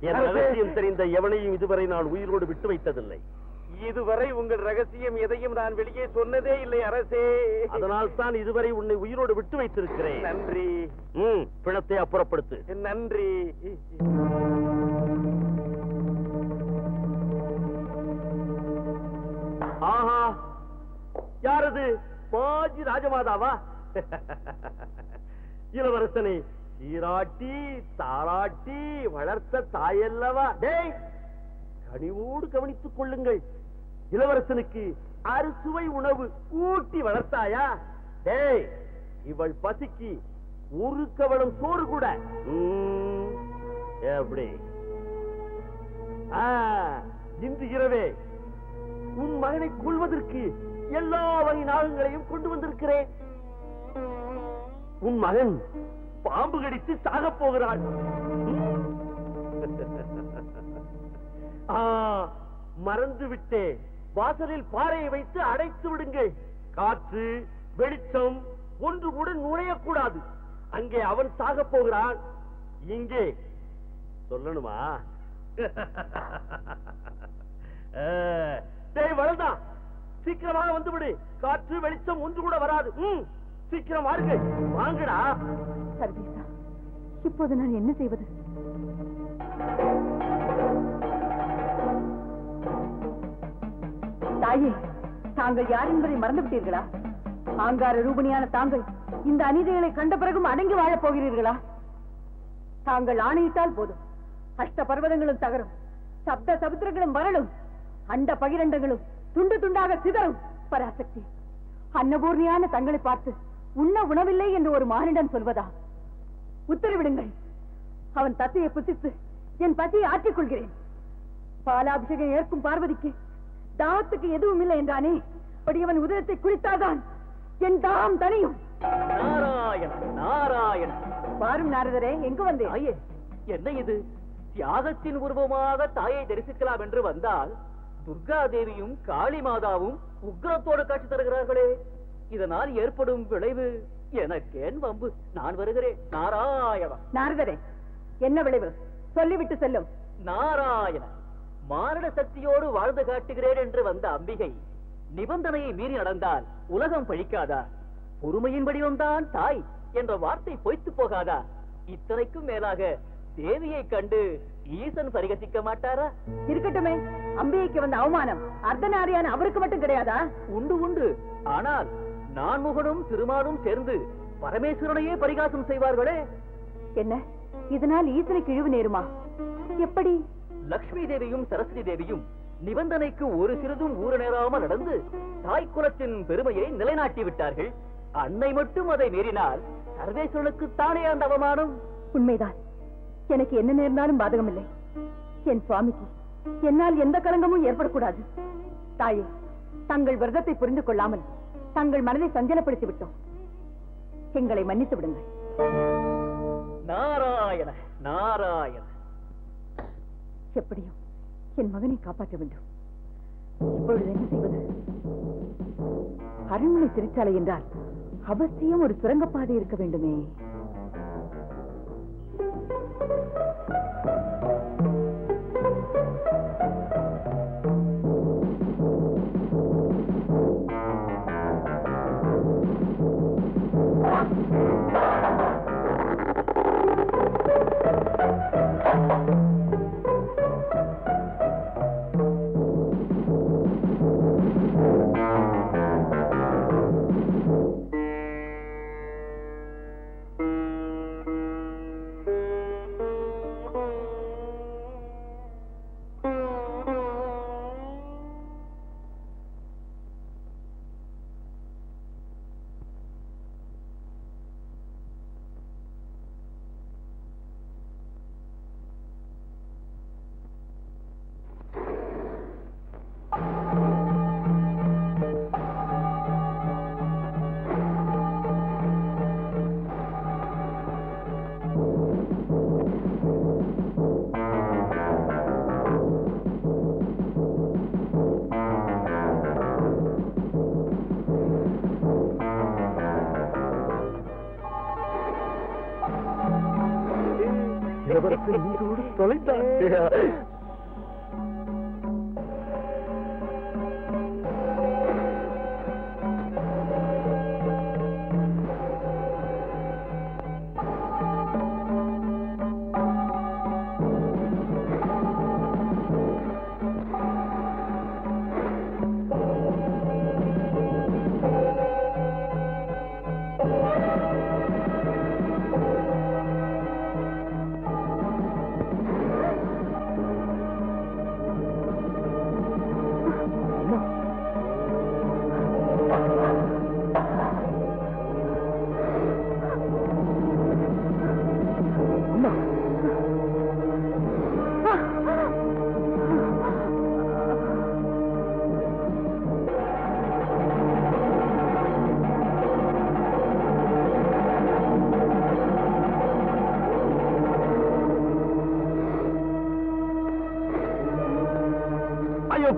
என் ரகசியம் தெரிந்த எவனையும் இதுவரை நான் உயிரோடு விட்டு வைத்ததில்லை. இதுவரை உங்கள் ரகசியம் எதையும் நான் வெளியே சொன்னதே இல்லை அரசே. அதனால் தான் இதுவரை உன்னை உயிரோடு விட்டு வைத்திருக்கிறேன். நன்றி. பிணத்தை அப்புறப்படுத்து. நன்றி. ஆஹா, யாரது? பாஜி ராஜமாதாவா? இளவரசனை சீராட்டி தாராட்டி வளர்த்த தாயல்லவா? டேய், கனிவோடு கவனித்துக் கொள்ளுங்கள். இளவரசனுக்கு அறுசுவை உணவு ஊட்டி வளர்த்தாயா? டேய், இவள் பசிக்கு ஒரு கவளம் சோறு கூட. எப்படி? இன்று இரவே உன் மகனை கொல்வதற்கு எல்லா வகை நாகங்களையும் கொண்டு வந்திருக்கிறேன். உன் மகன் பாம்பு கடித்து சாகப் போகிறாள். மறந்து விட்டேன். வாசலில் பாறையை வைத்து அடைத்து விடுங்கள். காற்று வெளிச்சம் ஒன்று கூட நுழையக்கூடாது. அங்கே அவன் சாகப் போகிறான். இங்கே சொல்லணுமா? வளர்தான், சீக்கிரமாக வந்து விடு. காற்று வெளிச்சம் ஒன்று கூட வராது. சீக்கிரம் வாருங்கள். வாங்கடா. சர்வேசா, இப்போது நான் என்ன செய்வது? தாயே, தாங்கள் யார் என்பதை மறந்து விட்டீர்களா? ஆங்கார ரூபணியான தாங்கள் இந்த அநீதிகளை கண்ட பிறகும் அடங்கி வாழப் போகிறீர்களா? தாங்கள் ஆணையிட்டால் போதும், அஷ்ட பர்வதங்களும் தகரும், சப்த சமுத்திரங்களும் வரலும், அண்ட பகிரண்டங்களும் துண்டு துண்டாக சிதறும். பராசக்தி, அன்னபூர்ணியான தங்களை பார்த்து உண்ண உணவில்லை என்று ஒரு மானிடன் சொல்வதா? உத்தரவிடுங்கள். அவன் தத்தையை புசித்து என் பசியை ஆற்றிக் கொள்கிறேன். பாலாபிஷேகம் ஏற்கும் பார்வதிக்கு தாகத்துக்கு எதுவும் இல்லை என்றானே, படியவன் உதயத்தை குளித்தாதான் என் தாகம் தனியும். நாராயண நாராயண. பாரும் நாரதரே, எங்கு வந்தேன்? ஐயே, என்ன இது? தியாகத்தின் உருவமாக தாயை தரிசிக்கலாம் என்று வந்தால் துர்கா தேவியும் காளி மாதாவும் உக்ரத்தோடு காட்சி தருகிறார்களே. இதனால் ஏற்படும் விளைவு எனக்கேன் வம்பு? நான் வருகிறேன். நாராயண. நாரதரே, என்ன விளைவு? சொல்லிவிட்டு செல்லும். நாராயண, மாரண சக்தியோடு வாழ்ந்து காட்டுகிறேன் என்று வந்த அம்பிகை நிபந்தனையை மீறி நடந்தால் உலகம் பழிக்காதா? பொறுமையின் வடிவம்தான் தாய் என்ற வார்த்தை பொய்த்து போகாதா? இத்தனைக்கும் மேலாக தேவியை கண்டு ஈசன் பரிகசிக்க மாட்டாரா? இருக்கட்டுமே, அம்பிகைக்கு வந்த அவமானம் அர்த்தநாரியான அவருக்கு மட்டும் கிடையாதா? உண்டு உண்டு. ஆனால் நான்முகனும் திருமாலும் சேர்ந்து பரமேஸ்வரனையே பரிகாசம் செய்வார்களே. என்ன, இதனால் ஈசனுக்கு இழிவு நேருமா? எப்படி? லக்ஷ்மி தேவியும் சரஸ்வதி தேவியும் நிபந்தனைக்கு ஒரு சிறிதும் ஊற நேராமல் நடந்து தாய் குலத்தின் பெருமையை நிலைநாட்டி விட்டார்கள். அன்னை மட்டும் அதை மீறினால் சர்வேஸ்வரனுக்கு தானே அந்த அவமானம். உண்மைதான். எனக்கு என்ன நேர்ந்தாலும் பாதகம் இல்லை. என் சுவாமிக்கு என்னால் எந்த களங்கமும் ஏற்படக்கூடாது. தாயே, தங்கள் விரதத்தை புரிந்து கொள்ளாமல் தங்கள் மனதை சஞ்சலப்படுத்தி விட்டோம். எங்களை மன்னித்து விடுங்கள். நாராயண நாராயண. எப்படியும் என் மகனை காப்பாற்ற வேண்டும். இப்பொழுது என்ன செய்வது? அரண்மனை சிறைச்சாலை என்றால் அவசியம் ஒரு சுரங்கப்பாதை இருக்க வேண்டுமே.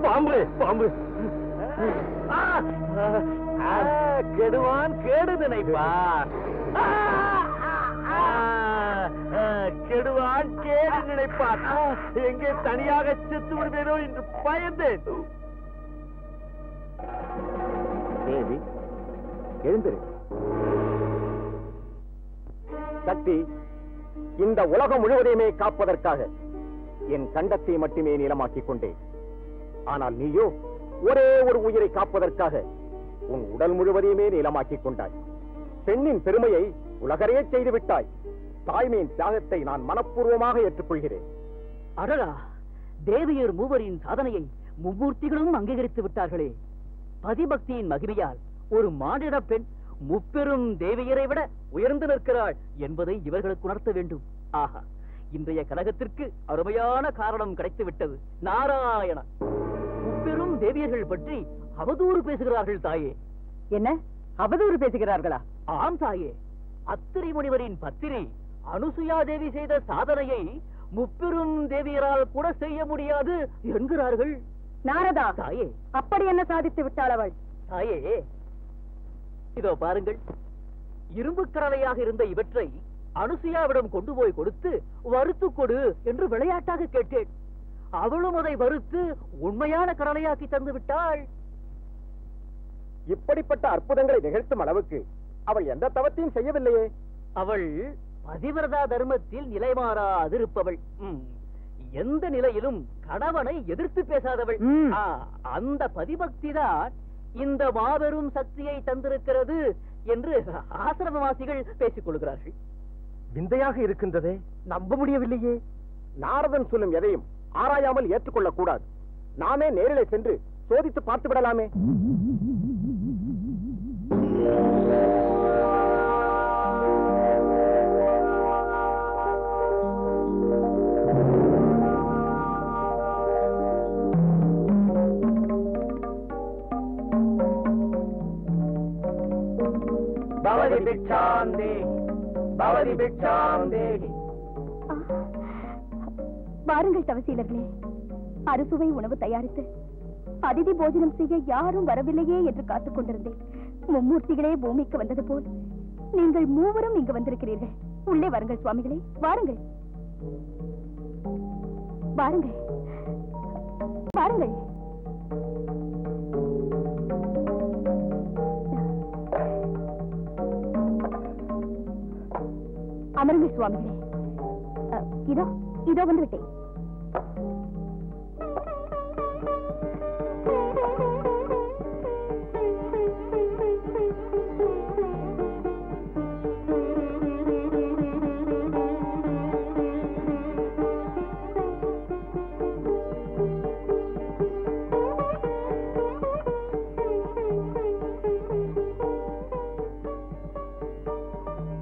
பாம்பு பாம்பு கெடுவான் கேடு நினைப்பான், கெடுவான் கேடு நினைப்பான். எங்கே தனியாக செத்து விடுவேனோ என்று பயந்தேன். தேவி எழுந்திரு. சக்தி, இந்த உலகம் முழுவதையுமே காப்பதற்காக என் கண்டத்தை மட்டுமே நீளமாக்கிக் கொண்டேன். ஆனால் நீயோ ஒரே ஒரு உயிரை காப்பதற்காக உன் உடல் முழுவதையுமே நீளமாக்கிக் கொண்டாய். பெண்ணின் பெருமையை உலகறைய செய்து விட்டாய். தாய்மையின் தியாகத்தை நான் மனப்பூர்வமாக ஏற்றுக்கொள்கிறேன். அடடா, தேவியர் மூவரின் சாதனையை மும்மூர்த்திகளும் அங்கீகரித்து விட்டார்களே. பதிபக்தியின் மகிமையால் ஒரு மானிட பெண் முப்பெரும் தேவியரை விட உயர்ந்து நிற்கிறாள் என்பதை இவர்களுக்கு உணர்த்த வேண்டும். ஆஹா, இன்றைய கலகத்திற்கு அருமையான காரணம் கிடைத்து விட்டது. நாராயண, முப்பெரும் தேவியர்கள் பற்றி அவதூறு பேசுகிறார்கள் தாயே. என்ன அவதூறு பேசுகிறார்களா? ஆம் தாயே, அத்திரி முனிவரின் பத்திரி அனுசுயா தேவி செய்த சாதனையை முப்பெரும் தேவியரால் கூட செய்ய முடியாது என்கிறார்கள். நாரதா, தாயே, அப்படி என்ன சாதித்து விட்டாள் அவள்? தாயே, இதோ பாருங்கள். இரும்பு கடலையாக இருந்த இவற்றை அனுசுயாவிடம் கொண்டு போய் கொடுத்து வறுத்து கொடு என்று விளையாட்டாக கேட்டேன். அவளும் அதை வறுத்து உண்மையான கடலையாக்கி தந்து விட்டாள். இப்படிப்பட்ட அற்புதங்களை நிகழ்த்தும் அளவுக்கு அவள் எந்த தவத்தையும் செய்யவில்லையே. அவள் பதிவிரதா தர்மத்தில் நிலைமாறாதிருப்பவள். எந்த நிலையிலும் கணவனை எதிர்த்து பேசாதவள். அந்த பதிபக்தி தான் இந்த மாபெரும் சக்தியை தந்திருக்கிறது என்று ஆசிரமவாசிகள் பேசிக் கொள்கிறார்கள். விந்தையாக இருக்கின்றதே, நம்ப முடியவில்லையே. நாரதன் சொல்லும் எதையும் ஆராயாமல் ஏற்றுக்கொள்ளக் கூடாது. நாமே நேரிலே சென்று சோதித்து பார்த்து விடலாமே. பவதி பிக்ஷாம் தேஹி, பவதி பிக்ஷாம் தேஹி. வாருங்கள் தவசீலர்களே, அறுசுவை உணவு தயாரித்து அதிதி போஜனம் செய்ய யாரும் வரவில்லையே என்று காத்துக் கொண்டிருந்தேன். மும்மூர்த்திகளே பூமிக்கு வந்தது போல் நீங்கள் மூவரும் இங்கு வந்திருக்கிறீர்கள். உள்ளே வாருங்கள் சுவாமிகளே, வாருங்கள் வாருங்கள் வாருங்கள். அமருங்கள் சுவாமிகளே. இதோ இதோ வந்து விட்டேன்.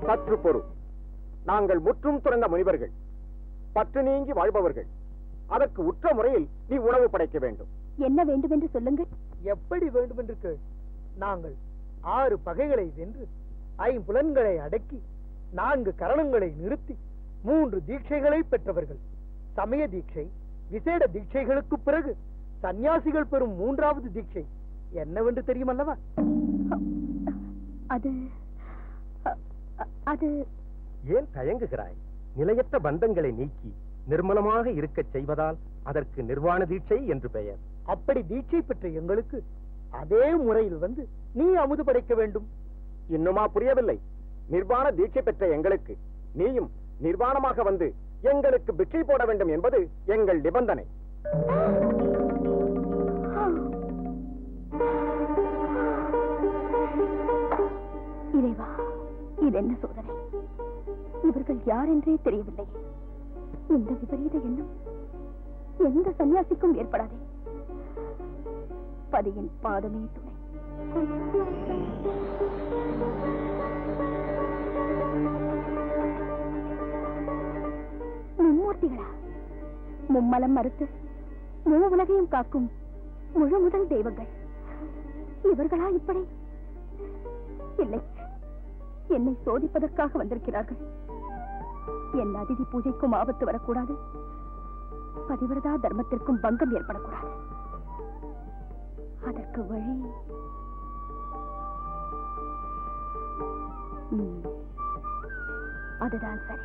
சற்று பொறு. நாங்கள் முற்றும் துறந்த முனிவர்கள், பற்று நீங்கி வாழ்பவர்கள். அதற்கு உற்ற முறையில் நீ உணவு படைக்க வேண்டும். என்ன வேண்டும் என்று சொல்லுங்கள். எப்படி வேண்டும் என்று கேள். நாங்கள் 6 பகைகளை வென்று 5 புலன்களை அடக்கி 4 கரணங்களை நிறுத்தி 3 தீட்சைகளை பெற்றவர்கள். சமய தீட்சை, விசேட தீட்சைகளுக்கு பிறகு சந்நியாசிகள் பெறும் 3வது தீட்சை என்னவென்று தெரியுமல்லவா? அது அது ஏன் தயங்குகிறாய்? நிலையற்ற பந்தங்களை நீக்கி நிர்மலமாக இருக்கச் செய்வதால் அதற்கு நிர்வாண தீட்சை என்று பெயர். அப்படி தீட்சை பெற்ற எங்களுக்கு அதே முறையில் வந்து நீ அமுது படைக்க வேண்டும். இன்னுமா புரியவில்லை? நிர்வாண தீட்சை பெற்ற எங்களுக்கு நீயும் நிர்வாணமாக வந்து எங்களுக்கு பிட்சை போட வேண்டும் என்பது எங்கள் நிபந்தனை. இறைவா, இது என்ன சோதனை? இவர்கள் யார் என்றே தெரியவில்லை. இந்த விபரீத எண்ணம் எந்த சன்னியாசிக்கும் ஏற்படாதே. பதியின் பாதமே துணை. மும்மூர்த்திகளா? மும்மலம் மறுத்து முழு உலகையும் காக்கும் முழு முதல் தெய்வங்கள் இவர்களா இப்படி? இல்லை, என்னை சோதிப்பதற்காக வந்திருக்கிறார்கள். என் அதிதி பூஜைக்கும் ஆபத்து வரக்கூடாது, பதிவிரதா தர்மத்திற்கும் பங்கம் ஏற்படக்கூடாது. அதற்கு வழி அதுதான் சரி.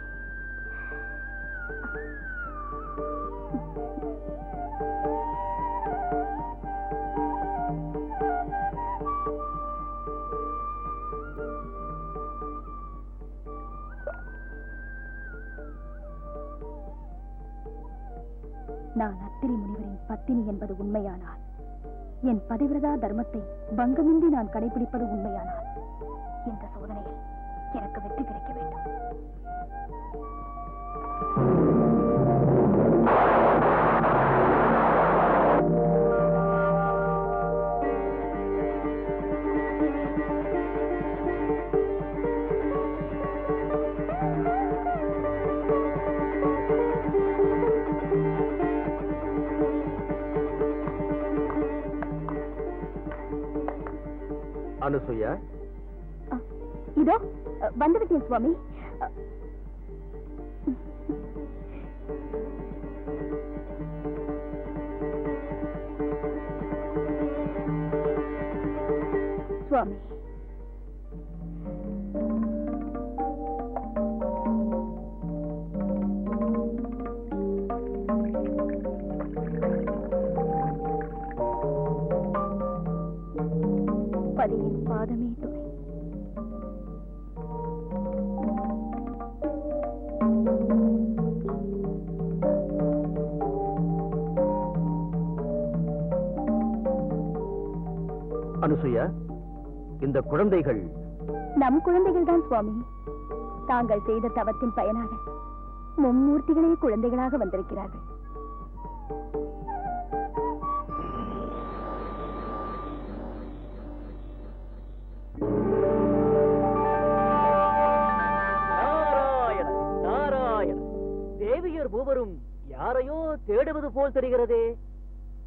நான் அத்திரி முனிவரின் பத்தினி என்பது உண்மையானால், என் பதிவிரதா தர்மத்தை பங்கமின்றி நான் கடைபிடிப்பது உண்மையானால், இந்த சோதனையில் எனக்கு வெற்றி கிடைக்க வேண்டும். அனுசுயா, இதோ வந்துவிட்டேன் சுவாமி. சுவாமி, பதியின் பாதமே துணை. அனுசுயா, இந்த குழந்தைகள் நம் குழந்தைகள் தான் சுவாமி. தாங்கள் செய்த தவத்தின் பயனாக மும்மூர்த்திகளே குழந்தைகளாக வந்திருக்கிறார்கள். நாராயண நாராயண, தேவியர் மூவரும் யாரையோ தேடுவது போல் தெரிகிறதே.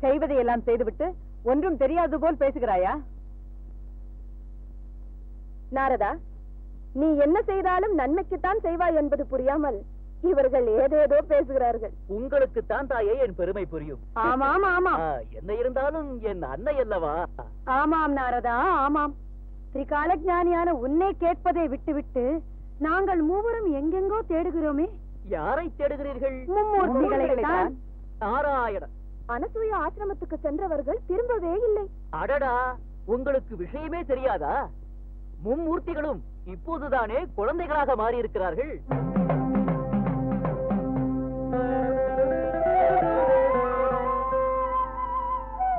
செய்வதையெல்லாம் செய்துவிட்டு ஒன்றும் தெரியாது போல் பேசுகிறாயா? நாரதா, நீ என்ன செய்தாலும் நன்மைக்குத்தான் செய்வாய் என்பது புரியாமல் இவர்கள் ஏதேதோ பேசுகிறார்கள். உங்களுக்கு தான் தாயே என் பெருமை புரியும். ஆமாம் ஆமாம் என்ன இருந்தாலும் என் அன்னை அல்லவா? ஆமாம் நாரதா, ஆமாம். திரிகால ஞானியான உன்னை கேட்பதை விட்டுவிட்டு நாங்கள் மூவரும் எங்கெங்கோ தேடுகிறோமே. யாரை தேடுகிறீர்கள்? மும்மூர்த்திகளைத்தான். நாராயண, அனசூய ஆசிரமத்துக்கு சென்றவர்கள் திரும்பவே இல்லை. அடடா, உங்களுக்கு விஷயமே தெரியாதா? மும்மூர்த்திகளும் இப்போதுதானே குழந்தைகளாக மாறி இருக்கிறார்கள்.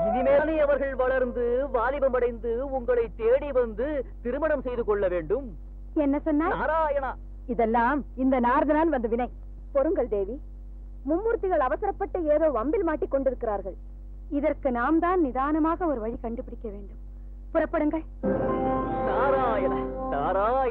இனிமேலே அவர்கள் வளர்ந்து வாலிபம் அடைந்து உங்களை தேடி வந்து திருமணம் செய்து கொள்ள வேண்டும். என்ன சொன்னாய்? நாராயணா, இதெல்லாம் இந்த நாரதனால் வந்த வினை. பொறுங்கள் தேவி, மும்மூர்த்திகள் அவசரப்பட்டு ஏதோ வம்பில் மாட்டிக் கொண்டிருக்கிறார்கள். இதற்கு நாம் தான் நிதானமாக ஒரு வழி கண்டுபிடிக்க வேண்டும். புறப்படுங்கள். நாராயண நாராயண.